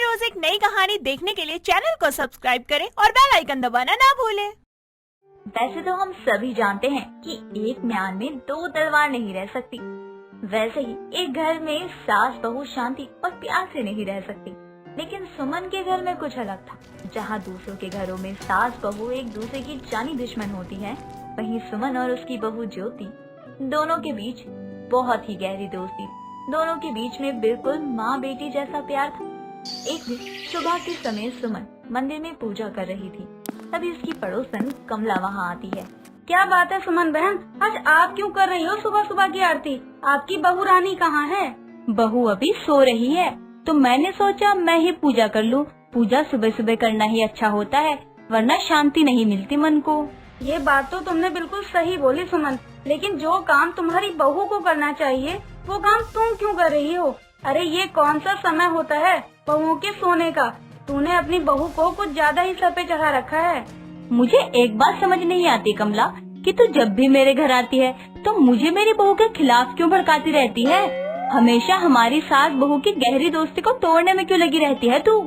रोज एक नई कहानी देखने के लिए चैनल को सब्सक्राइब करें और बेल आइकन दबाना ना भूलें। वैसे तो हम सभी जानते हैं कि एक म्यान में दो तलवार नहीं रह सकती, वैसे ही एक घर में सास बहू शांति और प्यार से नहीं रह सकती। लेकिन सुमन के घर में कुछ अलग था। जहाँ दूसरों के घरों में सास बहू एक दूसरे की जानी दुश्मन होती है, वहीं सुमन और उसकी बहू ज्योति दोनों के बीच बहुत ही गहरी दोस्ती। दोनों के बीच में बिल्कुल माँ बेटी जैसा प्यार था। एक दिन सुबह के समय सुमन मंदिर में पूजा कर रही थी, तभी उसकी पड़ोसन कमला वहाँ आती है। क्या बात है सुमन बहन, आज आप क्यों कर रही हो सुबह सुबह की आरती? आपकी बहू रानी कहाँ है? बहू अभी सो रही है, तो मैंने सोचा मैं ही पूजा कर लूँ। पूजा सुबह सुबह करना ही अच्छा होता है, वरना शांति नहीं मिलती मन को। ये बात तो तुमने बिल्कुल सही बोली सुमन, लेकिन जो काम तुम्हारी बहू को करना चाहिए वो काम तुम क्यों कर रही हो? अरे ये कौन सा समय होता है बहुओं के सोने का? तूने अपनी बहू को कुछ ज्यादा ही सर पे चढ़ा रखा है। मुझे एक बात समझ नहीं आती कमला, कि तू जब भी मेरे घर आती है तो मुझे मेरी बहू के खिलाफ क्यों भड़काती रहती है? हमेशा हमारी सास बहू की गहरी दोस्ती को तोड़ने में क्यों लगी रहती है तू?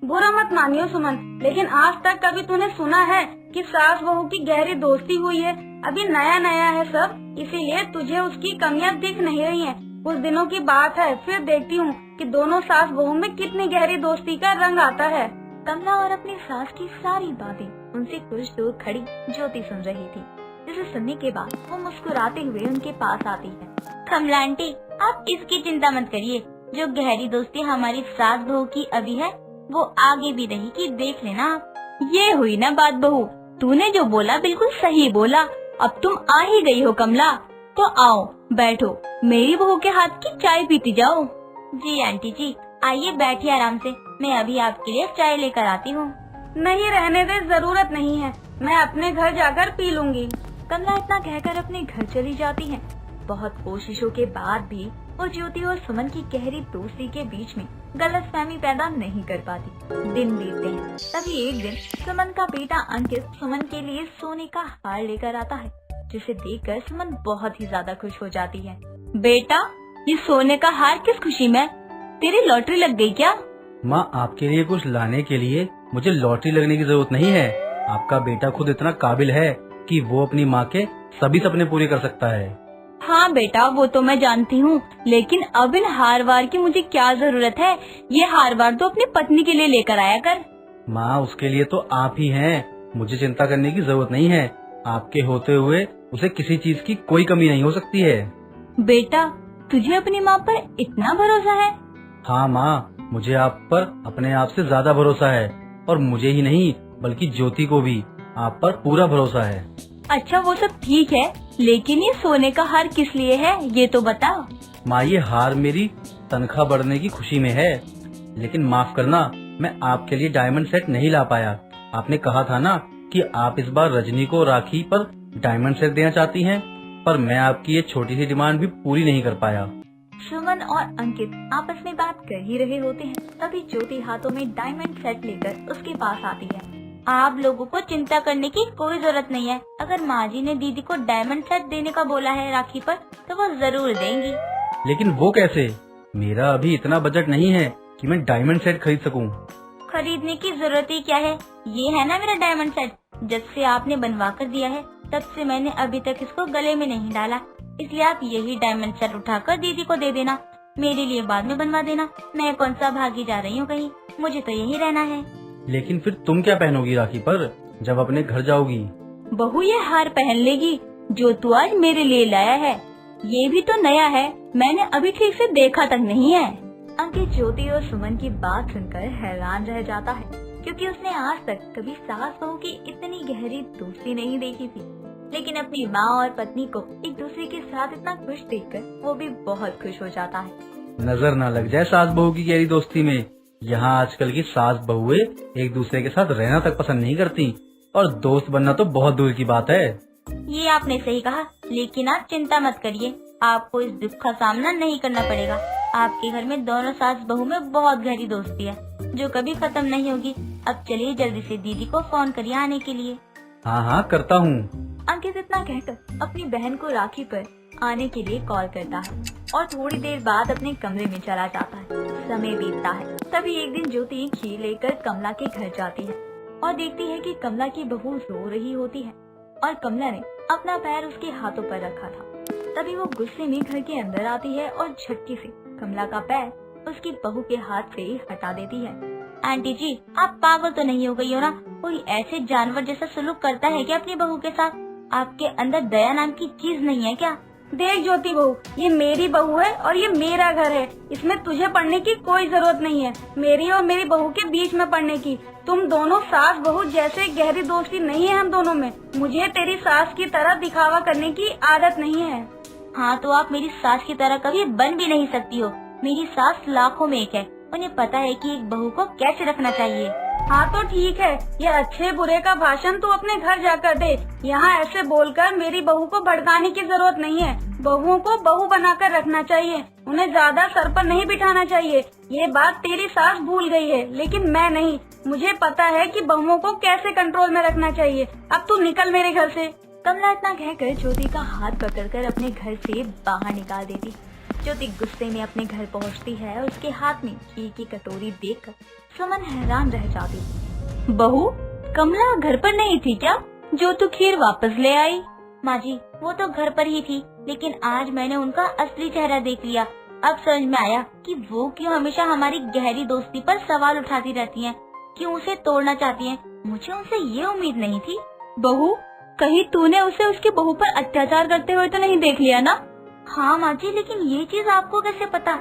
बुरा मत मानियो सुमन, लेकिन आज तक कभी तूने सुना है कि सास बहू की गहरी दोस्ती हुई है? अभी नया नया है सब, इसीलिए तुझे उसकी कमियां दिख नहीं रही हैं। कुछ दिनों की बात है, फिर देखती हूँ कि दोनों सास बहू में कितनी गहरी दोस्ती का रंग आता है। कमला और अपनी सास की सारी बातें उनसे कुछ दूर खड़ी ज्योति सुन रही थी, जिसे सुनने के बाद वो मुस्कुराते हुए उनके पास आती है। कमला आंटी, आप इसकी चिंता मत करिए, जो गहरी दोस्ती हमारी सास बहू की अभी है वो आगे भी रहेगी, देख लेना आप। ये हुई ना बात बहू, तूने जो बोला बिल्कुल सही बोला। अब तुम आ ही गई हो कमला, तो आओ बैठो, मेरी बहू के हाथ की चाय पीती जाओ। जी आंटी जी, आइए बैठिए आराम से, मैं अभी आपके लिए चाय लेकर आती हूँ। नहीं रहने दे, जरूरत नहीं है, मैं अपने घर जाकर पी लूंगी। कमला इतना कहकर अपने घर चली जाती है। बहुत कोशिशों के बाद भी वो ज्योति और सुमन की गहरी दोस्ती के बीच में गलतफहमी पैदा नहीं कर पाती। दिन बीतते हैं, तभी एक दिन सुमन का बेटा अंकित सुमन के लिए सोने का हार लेकर आता है, जिसे देखकर सुमन बहुत ही ज्यादा खुश हो जाती है। बेटा, ये सोने का हार किस खुशी में? तेरी लॉटरी लग गई क्या? माँ, आपके लिए कुछ लाने के लिए मुझे लॉटरी लगने की जरूरत नहीं है। आपका बेटा खुद इतना काबिल है कि वो अपनी माँ के सभी सपने पूरे कर सकता है। हाँ बेटा, वो तो मैं जानती हूँ, लेकिन अब इन हार वार की मुझे क्या जरूरत है? ये हार वार तो अपनी पत्नी के लिए लेकर आया कर। माँ, उसके लिए तो आप ही हैं, मुझे चिंता करने की जरूरत नहीं है। आपके होते हुए उसे किसी चीज की कोई कमी नहीं हो सकती है। बेटा, तुझे अपनी माँ पर इतना भरोसा है? हाँ माँ, मुझे आप पर अपने आप से ज्यादा भरोसा है, और मुझे ही नहीं बल्कि ज्योति को भी आप पर पूरा भरोसा है। अच्छा, वो सब ठीक है, लेकिन ये सोने का हार किस लिए है ये तो बता। माँ, ये हार मेरी तनख्वाह बढ़ने की खुशी में है, लेकिन माफ करना, मैं आपके लिए डायमंड सेट नहीं ला पाया। आपने कहा था ना कि आप इस बार रजनी को राखी पर डायमंड सेट देना चाहती हैं, पर मैं आपकी ये छोटी सी डिमांड भी पूरी नहीं कर पाया। सुमन और अंकित आपस में बात कर ही रहे होते हैं, तभी ज्योति हाथों में डायमंड सेट लेकर उसके पास आती है। आप लोगों को चिंता करने की कोई जरूरत नहीं है। अगर माँ जी ने दीदी को डायमंड सेट देने का बोला है राखी पर, तो वो जरूर देंगी। लेकिन वो कैसे? मेरा अभी इतना बजट नहीं है कि मैं डायमंड सेट खरीद सकूं। खरीदने की जरूरत ही क्या है, ये है ना मेरा डायमंड सेट। जब से आपने बनवा कर दिया है, तब से मैंने अभी तक इसको गले में नहीं डाला, इसलिए आप यही डायमंड सेट उठाकर दीदी को दे देना। मेरे लिए बाद में बनवा देना। मैं कौन सा भागी जा रही हूँ कहीं, मुझे तो यही रहना है। लेकिन फिर तुम क्या पहनोगी राखी पर जब अपने घर जाओगी? बहू ये हार पहन लेगी जो तू आज मेरे लिए लाया है। ये भी तो नया है, मैंने अभी ठीक से देखा तक नहीं है। अंकित ज्योति और सुमन की बात सुनकर हैरान रह जाता है, क्योंकि उसने आज तक कभी सास बहू की इतनी गहरी दोस्ती नहीं देखी थी। लेकिन अपनी माँ और पत्नी को एक दूसरे के साथ इतना खुश देखकर वो भी बहुत खुश हो जाता है। नजर ना लग जाए सास बहू की गहरी दोस्ती में। यहाँ आजकल की सास बहुएं एक दूसरे के साथ रहना तक पसंद नहीं करती, और दोस्त बनना तो बहुत दूर की बात है। ये आपने सही कहा, लेकिन आप चिंता मत करिए, आपको इस दुख का सामना नहीं करना पड़ेगा। आपके घर में दोनों सास बहू में बहुत गहरी दोस्ती है, जो कभी खत्म नहीं होगी। अब चलिए जल्दी से दीदी को फोन करिए आने के लिए। हाँ हाँ, करता हूँ। अंकित इतना कहकर अपनी बहन को राखी पर आने के लिए कॉल करता है और थोड़ी देर बाद अपने कमरे में चला जाता है। समय बीतता है। तभी एक दिन ज्योति खीर लेकर कमला के घर जाती है और देखती है कि कमला की बहू रो रही होती है और कमला ने अपना पैर उसके हाथों पर रखा था। तभी वो गुस्से में घर के अंदर आती है और झटके से कमला का पैर उसकी बहू के हाथ से हटा देती है। आंटी जी, आप पागल तो नहीं हो गई हो ना? कोई ऐसे जानवर जैसा सलूक करता है क्या अपनी बहू के साथ? आपके अंदर दया नाम की चीज नहीं है क्या? देख ज्योति बहू, ये मेरी बहू है और ये मेरा घर है। इसमें तुझे पढ़ने की कोई जरूरत नहीं है, मेरी और मेरी बहू के बीच में पढ़ने की। तुम दोनों सास बहू जैसे गहरी दोस्ती नहीं है हम दोनों में। मुझे तेरी सास की तरह दिखावा करने की आदत नहीं है। हाँ, तो आप मेरी सास की तरह कभी बन भी नहीं सकती हो। मेरी सास लाखों में एक है, उन्हें पता है कि एक बहू को कैसे रखना चाहिए। हाँ तो ठीक है, ये अच्छे बुरे का भाषण तू अपने घर जाकर दे। यहाँ ऐसे बोलकर मेरी बहू को भड़काने की जरूरत नहीं है। बहुओं को बहू बनाकर रखना चाहिए, उन्हें ज्यादा सर पर नहीं बिठाना चाहिए। ये बात तेरी सास भूल गई है, लेकिन मैं नहीं। मुझे पता है कि बहुओं को कैसे कंट्रोल में रखना चाहिए। अब तू निकल मेरे घर से। कमला इतना कहकर ज्योति का हाथ पकड़कर अपने घर से बाहर निकाल देती। ज्योति गुस्से में अपने घर पहुंचती है और उसके हाथ में घी की कटोरी देखकर सुमन हैरान रह जाती। बहू, कमला घर पर नहीं थी क्या जो तू खीर वापस ले आई? माँ जी, वो तो घर पर ही थी, लेकिन आज मैंने उनका असली चेहरा देख लिया। अब समझ में आया कि वो क्यों हमेशा हमारी गहरी दोस्ती पर सवाल उठाती रहती हैं, क्यों उसे तोड़ना चाहती हैं। मुझे उनसे ये उम्मीद नहीं थी। बहू, कहीं तूने उसे उसकी बहू पर अत्याचार करते हुए तो नहीं देख लिया ना? हाँ माँ जी, लेकिन ये चीज आपको कैसे पता?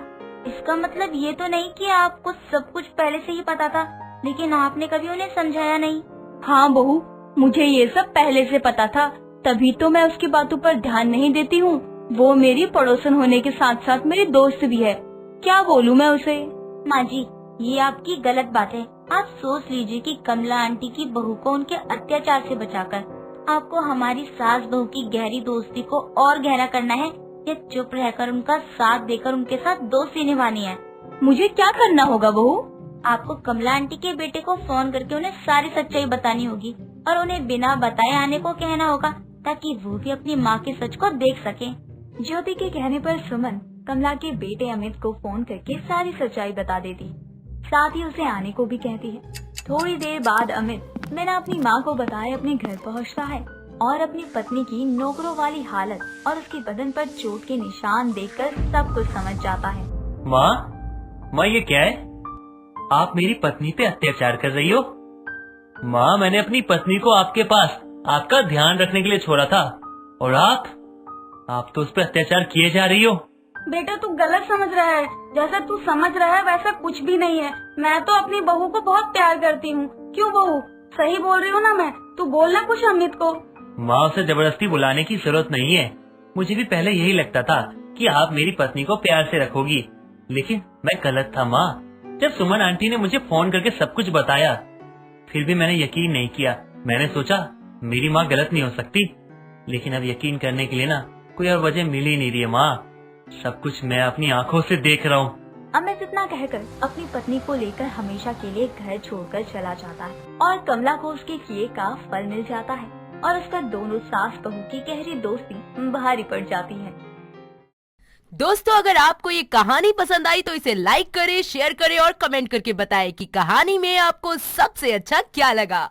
इसका मतलब ये तो नहीं कि आपको सब कुछ पहले से ही पता था, लेकिन आपने कभी उन्हें समझाया नहीं। हाँ बहू, मुझे ये सब पहले से पता था, तभी तो मैं उसकी बातों पर ध्यान नहीं देती हूँ। वो मेरी पड़ोसन होने के साथ साथ मेरी दोस्त भी है। क्या बोलूँ मैं उसे? माँ जी, ये आपकी गलत बात है। आप सोच लीजिए कि कमला आंटी की बहू को उनके अत्याचार से बचाकर आपको हमारी सास बहू की गहरी दोस्ती को और गहरा करना है, या चुप रहकर उनका साथ देकर उनके साथ दोस्ती निभानी है? मुझे क्या करना होगा बहू? आपको कमला आंटी के बेटे को फोन करके उन्हें सारी सच्चाई बतानी होगी और उन्हें बिना बताए आने को कहना होगा, ताकि वो भी अपनी माँ के सच को देख सके। ज्योति के कहने पर सुमन कमला के बेटे अमित को फोन करके सारी सच्चाई बता देती, साथ ही उसे आने को भी कहती है। थोड़ी देर बाद अमित बिना अपनी माँ को बताए अपने घर पहुँचता है और अपनी पत्नी की नौकरों वाली हालत और उसके बदन पर चोट के निशान देखकर सब कुछ समझ जाता है। माँ, ये क्या है? आप मेरी पत्नी पे अत्याचार कर रही हो? माँ, मैंने अपनी पत्नी को आपके पास आपका ध्यान रखने के लिए छोड़ा था, और आप तो उस पर अत्याचार किए जा रही हो। बेटा, तू गलत समझ रहा है। जैसा तू समझ रहा है वैसा कुछ भी नहीं है। मैं तो अपनी बहू को बहुत प्यार करती हूँ। क्यों बहू, सही बोल रही हूँ ना मैं? तू बोलना कुछ अमित को। माँ, उसे जबरदस्ती बुलाने की जरूरत नहीं है। मुझे भी पहले यही लगता था कि आप मेरी पत्नी को प्यार से रखोगी, लेकिन मैं गलत था माँ। जब सुमन आंटी ने मुझे फोन करके सब कुछ बताया, फिर भी मैंने यकीन नहीं किया। मैंने सोचा मेरी माँ गलत नहीं हो सकती, लेकिन अब यकीन करने के लिए ना कोई और वजह मिल ही नहीं रही है माँ। सब कुछ मैं अपनी आँखों से देख रहा हूँ। अमित इतना कहकर अपनी पत्नी को लेकर हमेशा के लिए घर छोड़कर चला जाता है और कमला को उसके किए का फल मिल जाता है और उस पर दोनों सास बहू की गहरी दोस्ती भारी पड़ जाती है। दोस्तों, अगर आपको ये कहानी पसंद आई तो इसे लाइक करें, शेयर करें और कमेंट करके बताएं कि कहानी में आपको सबसे अच्छा क्या लगा।